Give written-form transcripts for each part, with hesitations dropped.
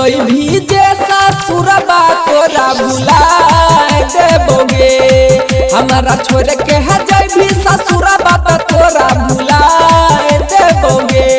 जोई भी जैसा सुरबा तोरा भुला देबोगे। हमारा छोड़ के है जोई भी ससुरबा तोरा भुला देबोगे।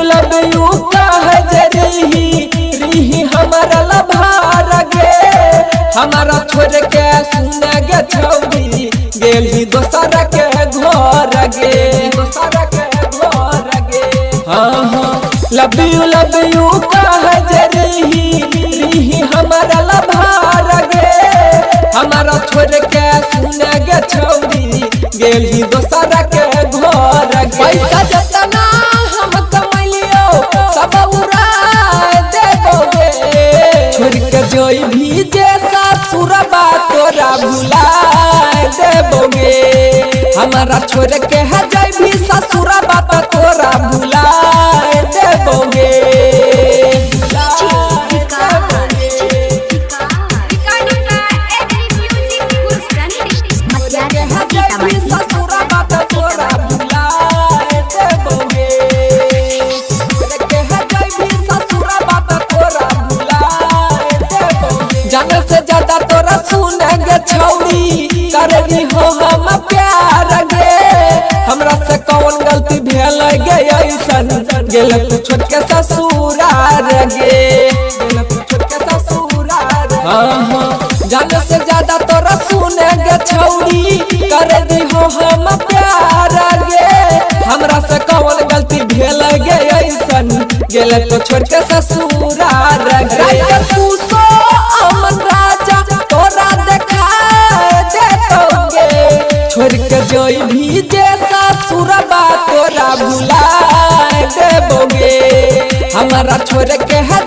लव यू कह रही हमारा लभार गे। हमारा छोड़ के सुने गे छौरी गेली दोसर के घर गे। हाँ लव यू कह रही हमारा लभार गे। हमारा छोड़ के सुने गे छौरी गेली दोसर के घर गे। पैसा जतना हम कमाइलियो सब उड़ा देबोगे। छोड़ के जोई भी जैसा सुरबा तोरा भुला देबोगे। हमारा छोड़ के है जोई भी ससुरबा तोरा भुला देबोगे। जाने से ज्यादा तोरा सुनेंगे छौरी करेगी हो हम प्यार गे। हमरा से कौन गलती भेल गे ऐसन गेल तू छोड़ के ससुरार गे। हाँ जाने से ज्यादा तोरा सुनेंगे छौरी करेगी हो हम प्यार गे। हमरा से कौन गलती भेल गे ऐसन गेल तू छोड़ के ससुरार गे। अमन राजा तोरा देखा देबोगे। छोड़ के जोई भी जैसा सुरबा तोरा भुला देबोगे। हमारा छोड़ के है